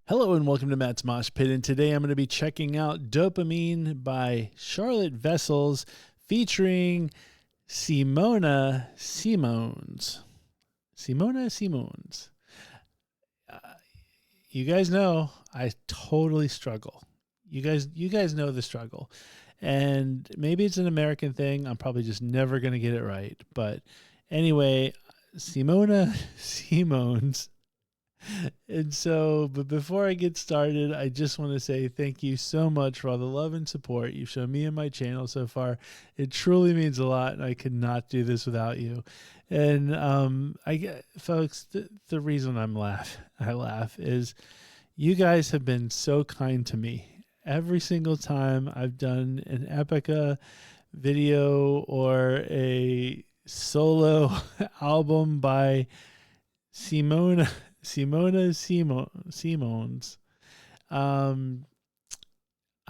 Hello and welcome to Matt's Mosh Pit, and today I'm going to be checking out Dopamine by Charlotte Wessels featuring Simone Simones. Simone Simones. Uh, you guys know I totally struggle. You guys know the struggle. And maybe it's an American thing. I'm probably just never going to get it right. But anyway, Simone Simones. And so, but before I get started, I just want to say thank you so much for all the love and support you've shown me and my channel so far. It truly means a lot, and I could not do this without you. And folks, the reason I laugh is you guys have been so kind to me. Every single time I've done an Epica video or a solo album by Simones, I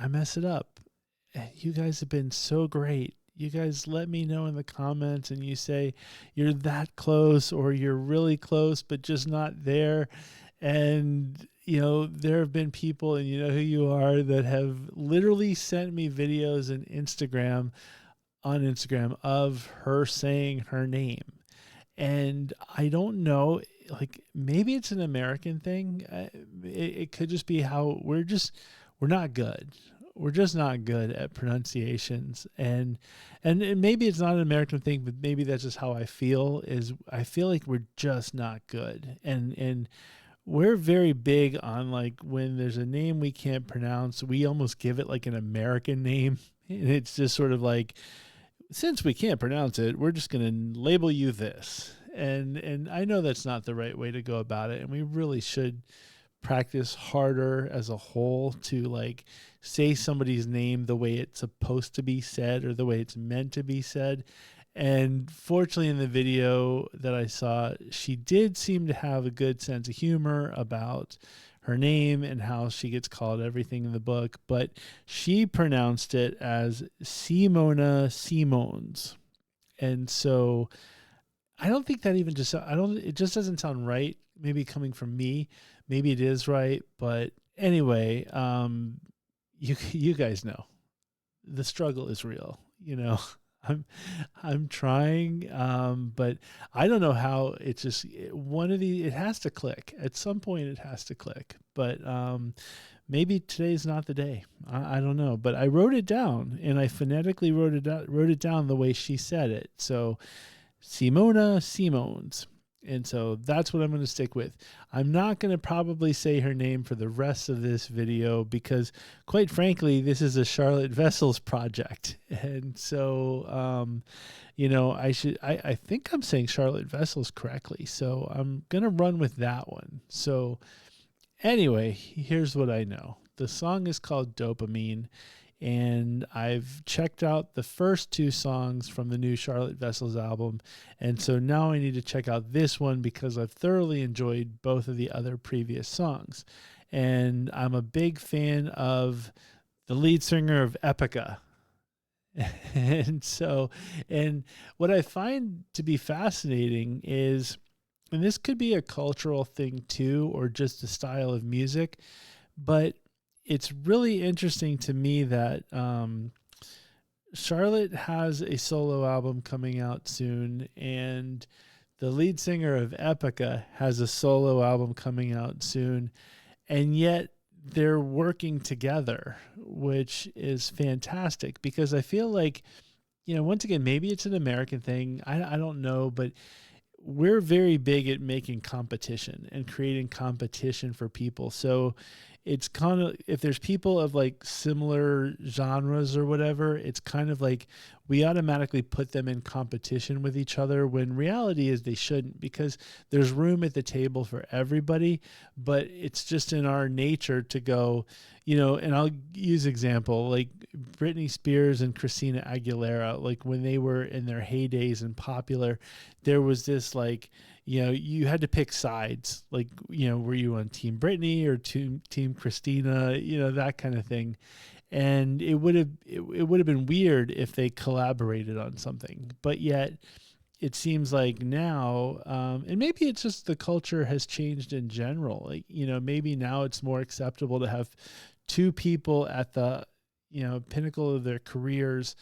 mess it up. And you guys have been so great. You guys let me know in the comments and you say you're that close or you're really close, but just not there. And, you know, there have been people, and you know who you are, that have literally sent me videos on Instagram of her saying her name. And I don't know, like maybe it's an American thing. It could just be how we're not good. We're just not good at pronunciations, and maybe it's not an American thing, but maybe that's just how I feel. I feel like we're just not good, and we're very big on, like, when there's a name we can't pronounce, we almost give it like an American name, and it's just sort of like, since we can't pronounce it, we're just going to label you this. And I know that's not the right way to go about it. And we really should practice harder as a whole to, like, say somebody's name the way it's supposed to be said or the way it's meant to be said. And fortunately, in the video that I saw, she did seem to have a good sense of humor about her name and how she gets called everything in the book, but she pronounced it as Simone Simones. And so I don't think that even just, it just doesn't sound right. Maybe coming from me, maybe it is right. But anyway, you guys know the struggle is real, you know. I'm trying, but I don't know how. It's just it has to click at some point. It has to click, but maybe today's not the day. I don't know, but I wrote it down and I phonetically wrote it down the way she said it. So Simone Simones. And so that's what I'm going to stick with. I'm not going to probably say her name for the rest of this video because, quite frankly, this is a Charlotte Wessels project. And so, you know, I think I'm saying Charlotte Wessels correctly. So I'm going to run with that one. So anyway, here's what I know. The song is called Dopamine. And I've checked out the first two songs from the new Charlotte Wessels album. And so now I need to check out this one because I've thoroughly enjoyed both of the other previous songs. And I'm a big fan of the lead singer of Epica. And so, and what I find to be fascinating is, and this could be a cultural thing too, or just a style of music, but it's really interesting to me that Charlotte has a solo album coming out soon, and the lead singer of Epica has a solo album coming out soon, and yet they're working together, which is fantastic because I feel like, you know, once again, maybe it's an American thing. I don't know, but we're very big at making competition and creating competition for people. So it's kind of, if there's people of like similar genres or whatever, it's kind of like we automatically put them in competition with each other when reality is they shouldn't, because there's room at the table for everybody. But it's just in our nature to go, you know, and I'll use example like Britney Spears and Christina Aguilera, like when they were in their heydays and popular, there was this, like, you know, you had to pick sides. Like, you know, were you on Team Britney or Team Christina? You know, that kind of thing. And it would have been weird if they collaborated on something. But yet it seems like now, and maybe it's just the culture has changed in general. Like, maybe now it's more acceptable to have two people at the, pinnacle of their careers,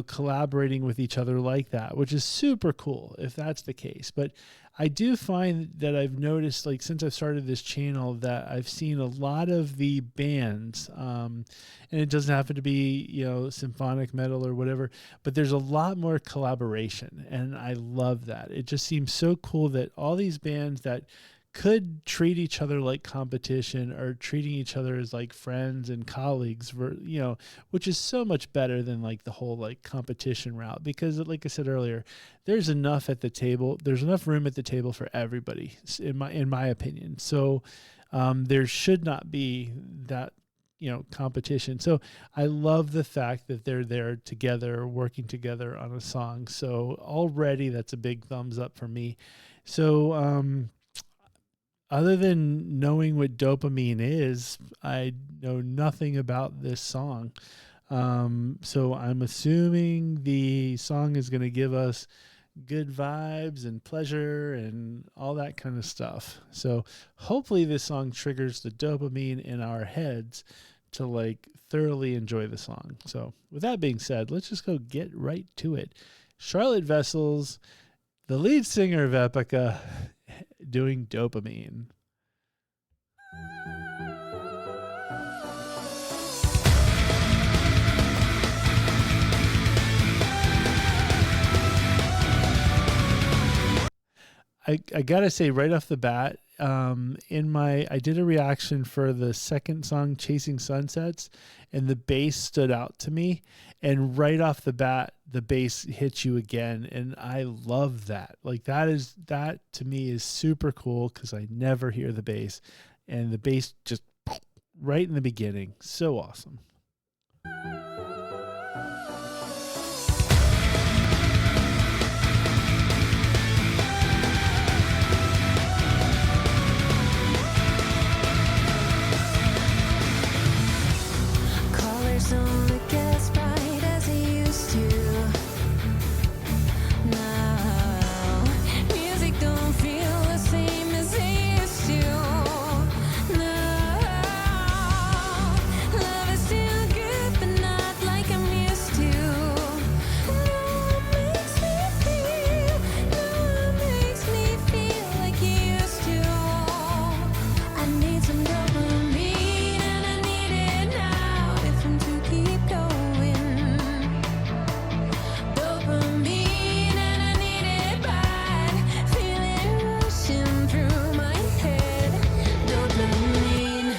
collaborating with each other like that, which is super cool if that's the case. But I do find that I've noticed, like, since I've started this channel, that I've seen a lot of the bands, and it doesn't happen to be, symphonic metal or whatever, but there's a lot more collaboration. And I love that. It just seems so cool that all these bands that could treat each other like competition are treating each other as like friends and colleagues, which is so much better than like the whole like competition route, because like I said earlier, there's enough at the table. There's enough room at the table for everybody, in my opinion. So there should not be that, competition. So I love the fact that they're there together, working together on a song. So already that's a big thumbs up for me. So, other than knowing what Dopamine is, I know nothing about this song. So I'm assuming the song is going to give us good vibes and pleasure and all that kind of stuff. So hopefully this song triggers the dopamine in our heads to like thoroughly enjoy the song. So with that being said, let's just go get right to it. Charlotte Wessels, the lead singer of Epica, doing Dopamine. I gotta say right off the bat, I did a reaction for the second song, Chasing Sunsets, and the bass stood out to me. And right off the bat, the bass hits you again. And I love that. Like that to me is super cool because I never hear the bass, and the bass just right in the beginning. So awesome. Don't look as bright as he used to. Now, music don't feel the same as it used to. No, love is still good, but not like I'm used to. No one makes me feel like he used to. I need some dopamine and I need it now. If I'm to keep going, dopamine and I need it bad. Feel it rushing through my head. Dopamine.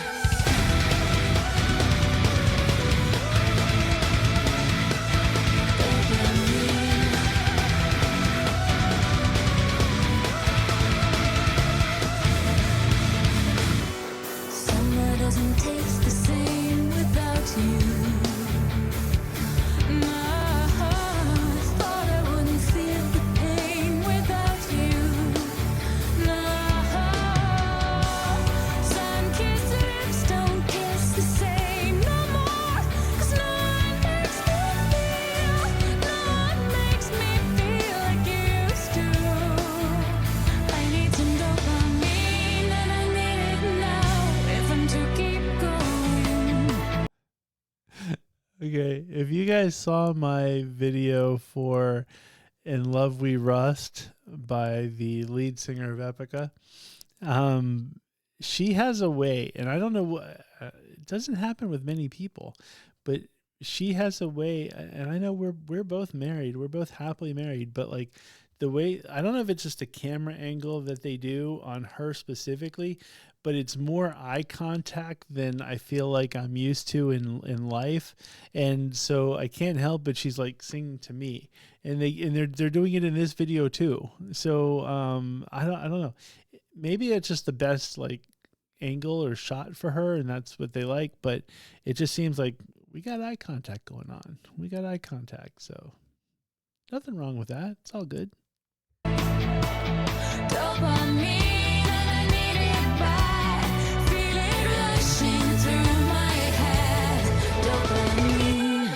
Summer doesn't taste the same without you. My heart thought I wouldn't feel the pain without you. No, sun-kissed lips don't kiss the same no more. 'Cause no one makes me feel like you used to. I need some dopamine and I need it now if I'm to keep going. Okay, if you guys saw my video for In Love We Rust by the lead singer of Epica, she has a way, and I don't know what, it doesn't happen with many people, but she has a way, and I know we're both married, we're both happily married, but like the way, I don't know if it's just a camera angle that they do on her specifically, but it's more eye contact than I feel like I'm used to in life. And so I can't help but she's like singing to me, and they're doing it in this video too. So I don't know. Maybe it's just the best like angle or shot for her, and that's what they like, but it just seems like we got eye contact going on. We got eye contact, so nothing wrong with that. It's all good. Dopamine and I need it bad. Feel it rushing through my head. Dopamine.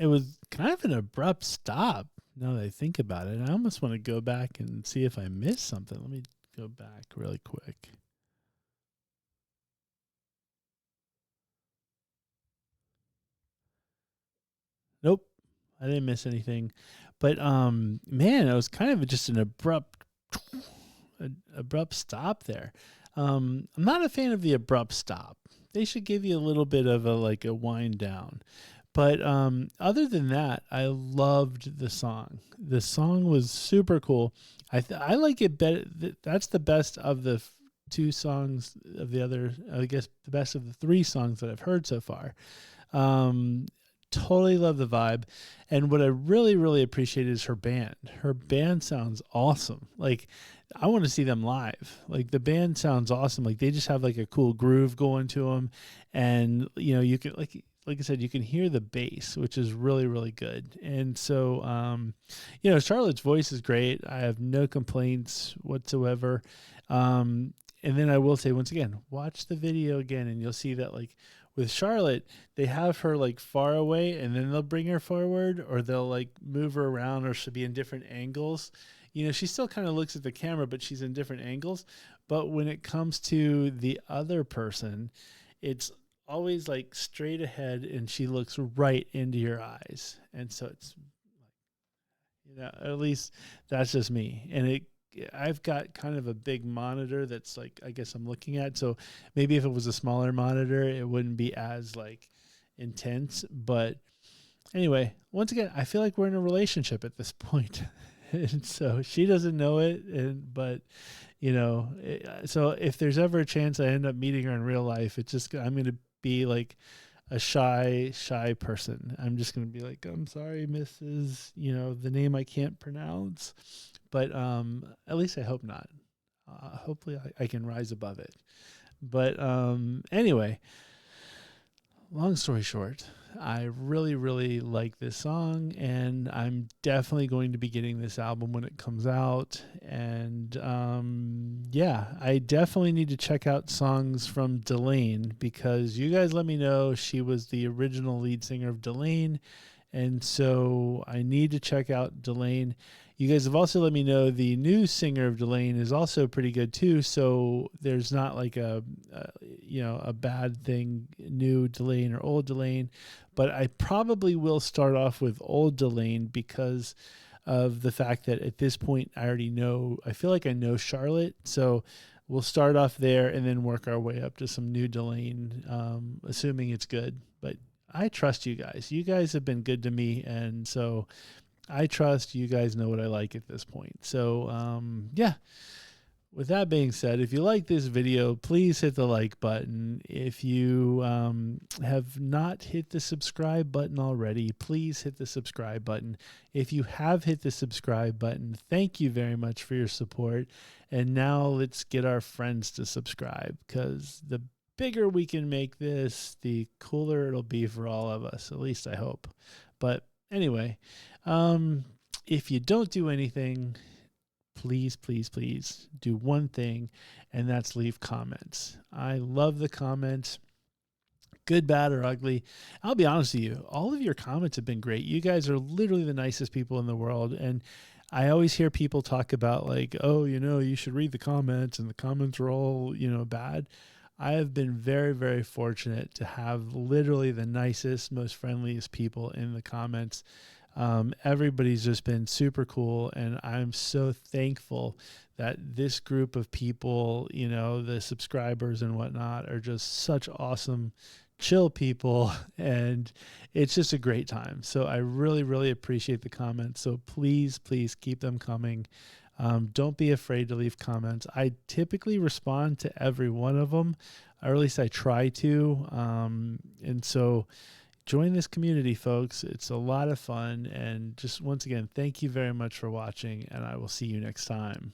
it was kind of an abrupt stop. Now that I think about it, I almost want to go back and see if I missed something. Let me go back really quick. Nope, I didn't miss anything. But man, it was kind of just an abrupt stop there. I'm not a fan of the abrupt stop. They should give you a little bit of a wind down. But other than that, I loved the song. The song was super cool. I like it better. That's the best of the two songs of the other. I guess the best of the three songs that I've heard so far. Um, totally love the vibe, and what I really really appreciate is her band. Her band sounds awesome. Like I want to see them live. Like the band sounds awesome. Like they just have like a cool groove going to them, and you can like I said, you can hear the bass, which is really, really good. And so, Charlotte's voice is great. I have no complaints whatsoever. And then I will say once again, watch the video again, and you'll see that like with Charlotte, they have her like far away, and then they'll bring her forward, or they'll like move her around, or she'll be in different angles. She still kind of looks at the camera, but she's in different angles. But when it comes to the other person, it's always like straight ahead, and she looks right into your eyes. And so it's at least that's just me. And I've got kind of a big monitor that's like, I guess I'm looking at. So maybe if it was a smaller monitor, it wouldn't be as like intense. But anyway, once again, I feel like we're in a relationship at this point. And so she doesn't know it. But so if there's ever a chance I end up meeting her in real life, I'm going to be like a shy person. I'm just going to be like, I'm sorry, Mrs., the name I can't pronounce. But at least I hope not. Hopefully I can rise above it. But anyway, long story short, I really, really like this song, and I'm definitely going to be getting this album when it comes out. And I definitely need to check out songs from Delane, because you guys let me know she was the original lead singer of Delane. And so I need to check out Delane. You guys have also let me know the new singer of Delane is also pretty good too. So there's not like a bad thing, new Delane or old Delane. But I probably will start off with old Delane because of the fact that at this point I feel like I know Charlotte. So we'll start off there and then work our way up to some new Delane, assuming it's good. But I trust you guys. You guys have been good to me, and so I trust you guys know what I like at this point. So, with that being said, if you like this video, please hit the like button. If you have not hit the subscribe button already, please hit the subscribe button. If you have hit the subscribe button, thank you very much for your support. And now let's get our friends to subscribe, because the bigger we can make this, the cooler it'll be for all of us. At least I hope. But anyway, if you don't do anything, please, please, please do one thing, and that's leave comments. I love the comments, good, bad, or ugly. I'll be honest with you, all of your comments have been great. You guys are literally the nicest people in the world. And I always hear people talk about like, oh, you should read the comments, and the comments are all, bad. I have been very, very fortunate to have literally the nicest, most friendliest people in the comments. Everybody's just been super cool, and I'm so thankful that this group of people, the subscribers and whatnot, are just such awesome, chill people, and it's just a great time. So I really, really appreciate the comments. So please, please keep them coming. Don't be afraid to leave comments. I typically respond to every one of them, or at least I try to. And so join this community, folks. It's a lot of fun. And just once again, thank you very much for watching, and I will see you next time.